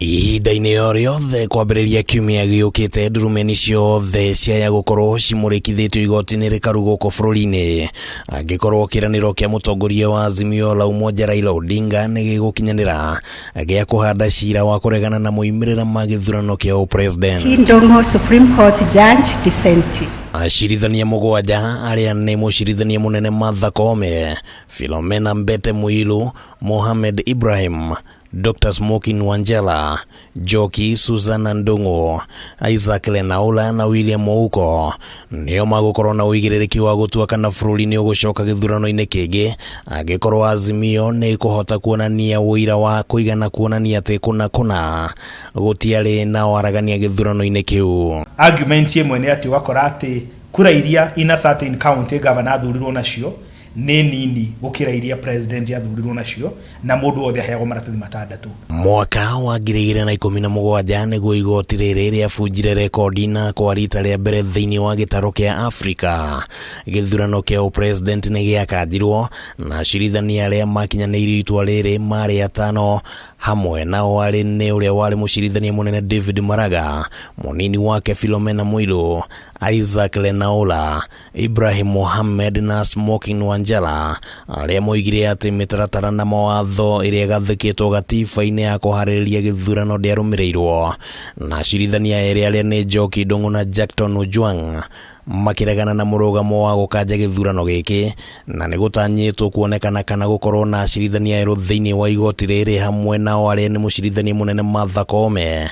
Ihinda-inĩ o rĩothe kwambĩrĩria kiumia gĩũkĩte, ndurumeni ciothe ciaya gũkorwo cimũrĩkithĩtio igoti-inĩ rĩkaru gũkũ bũrũri-inĩ, angĩkorwo kĩranĩro kĩa mũtongoria wa Azimio la Umoja Raila Odinga nĩ gĩgũkinyanĩra gĩa kũhanda cira wa kũregana na moimĩrĩra ma gĩthurano kĩa ũpresident. Ndongo Supreme Court Judge Dissent. Acirithania mũgwanja arĩa nĩ mũcirithania mũnene Martha Koome, Philomena Mbete Muilu, Mohamed Ibrahim, Dr. Smokin Wanjala, Njoki Susanna Ndung'u, Isaac Lenaula na William Ouko nĩo magũkorwo na ũigĩrĩrĩki wa gũtua kana bũrũri nĩ ũgũcoka gĩthurano-inĩ kĩngĩ angĩkorwo Azimio nĩ kũhota kuonania ũira wa kũigana kuonania atĩ kũna gũtiarĩ na waragania gĩthurano-inĩ kĩu. Argument ĩmwe nĩ atĩ ũgakora atĩ kura iria in a certain county governor athurirwo nacio nĩ nini gũkĩra iria president athurirwo nacio na mũndũ wothe aheagwo maratathi matandatũ. Mwaka wa 2017 nĩguo igoti rĩrĩ rĩabunjire rekondi na kwa rita rĩa mbere thĩinĩ wa gĩtaro kĩa Afrika. Gĩthurano kĩa ũpresident nĩ gĩakanjirwo na acirithania arĩa makinyanĩirie itua rĩrĩ marĩ atano, hamwe nao arĩ nĩ ũrĩa warĩ mũcirithania mũnene David Maraga, mũnini wake Philomena Muilu, Isaac Lenaula, Ibrahim Mohamed na Smokin Wanjala, arĩa moigire atĩ mĩtaratara na mawatho ĩrĩa gathĩkĩtwo gatiba-inĩ ya kũharĩrĩria gĩthurano ndĩarũmĩrĩirwo. Na acirithania erĩ arĩa nĩ Njoki Ndung'u na Jackton Ojwang makĩregana na mũrũgamo wa gũkanja gĩthurano gĩkĩ, na nĩ gũtanyĩtwo kuonekana kana gũkorwo na acirithania erũ thĩinĩ wa igoti rĩrĩ hamwe nao arĩa nĩ mũcirithania mũnene Martha Koome,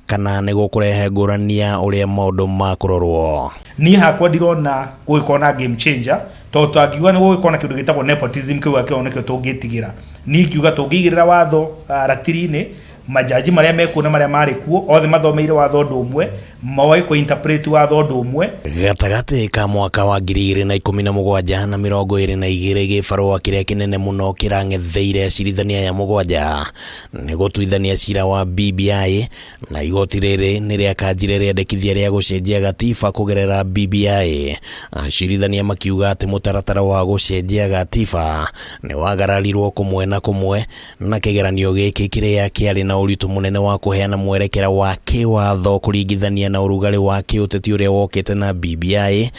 kana nĩ gũkũrehe ngũrania ũrĩa maũndũ makũrorwo. Niĩ hakwa ndirona gũgĩkorwo na game changer, tondũ tangiuga nĩ gũgĩkorwo na kĩndũ gĩtagwo nepotism kĩu akĩo nĩkĩo tũngĩtigĩra. Niĩ ngiuga tũngĩigĩrĩra watho ratiri-inĩ, majaji marĩa mekuona marĩa marĩ kuo othe mathomeire watho ũndũ ũmwe, moĩ kũ-interpret watho ũndũ ũmwe. Gatagatĩ ka mwaka wa 2017 na 2022 gĩbarũa kĩrĩa kĩnene mũno kĩrang'etheire acirithania ya mũgwanja nĩ gũtuithania cira wa BBI, na igoti rĩrĩ nĩ rĩakanjire rĩandĩkithia rĩa gũcenjia gatiba kũgerera BBI. Acirithania makiuga atĩ mũtaratara wa gũcenjia gatiba nĩ wagararirwo kũmwe na kũmwe, na kĩgeranio gĩkĩ kĩrĩa kĩarĩ na ũritũ mũnene wa kũheana mwerekera wa kĩwatho kũringithania na ũrugarĩ wa kĩũteti ũrĩa wokĩte na BBI,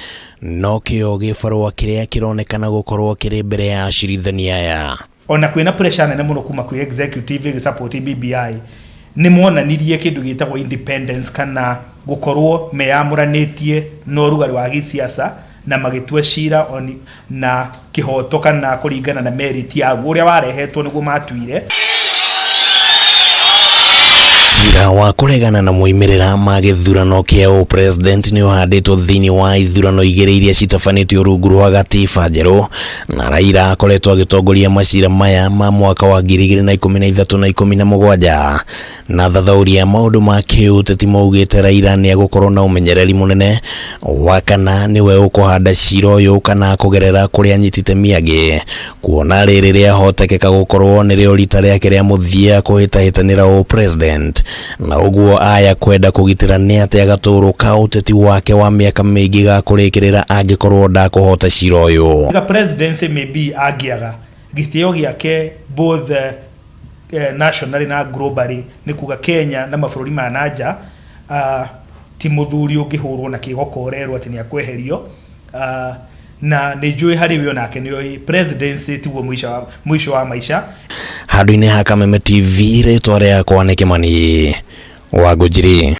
no kĩo gĩbarũa kĩrĩa kĩronekana gũkorwo kĩrĩ mbere ya acirithania aya. Ona kwĩna pressure nene mũno kuma kwĩ executive gĩsupport BBI, nĩ monanirie kĩndũ gĩtagwo independence kana gũkorwo meyamũranĩtie na ũrugarĩ wa gĩsiasa na magĩtua cira na kĩhoto kana kũringana na merit yaguo ũrĩa warehetwo nĩguo matuire. Cira wa kũregana na moimĩrĩra ma gĩthurano kĩa ũpresident nĩ ũhandĩtwo thĩinĩ wa ithurano igĩrĩ iria citabanĩtio rungu rwa gatiba njerũ, na Raila akoretwo agĩtongoria macira maya ma mwaka wa 2013 na 17, na thathaũria maũndũ ma kĩũteti maugĩte Raila nĩ agũkorwo na ũmenyereri mũnene wa kana nĩwe ũkũhanda cira ũyũ kana kũgerera kũrĩa anyitĩte mĩangĩ, kuona rĩrĩ rĩahotekeka gũkorwo nĩrĩo rita rĩake rĩa mũthia kũhĩtahĩtanĩra ũpresident, na ũguo aya kwenda kũgitĩra nĩ atĩ agatũrũ ka ũteti wake wa mĩaka mĩingĩ ga kũrĩkĩrĩra angĩkorwo ndakũhota cira ũyũ. The presidency maybe angĩaga gĩtĩo gĩake both nationally na globally, nĩ kuga Kenya na mabũrũri ma nanja, ti mũthuri ũngĩhũrwo na kĩgokorerwo atĩ nĩ akweherio, na nĩ njũĩ harĩ we onake nĩoĩ presidency tiguo mwisho wa maisha. Handũ-inĩ ha Kameme TV, rĩtwa rĩakwa nĩ Kĩmani wa Ngũnjiri.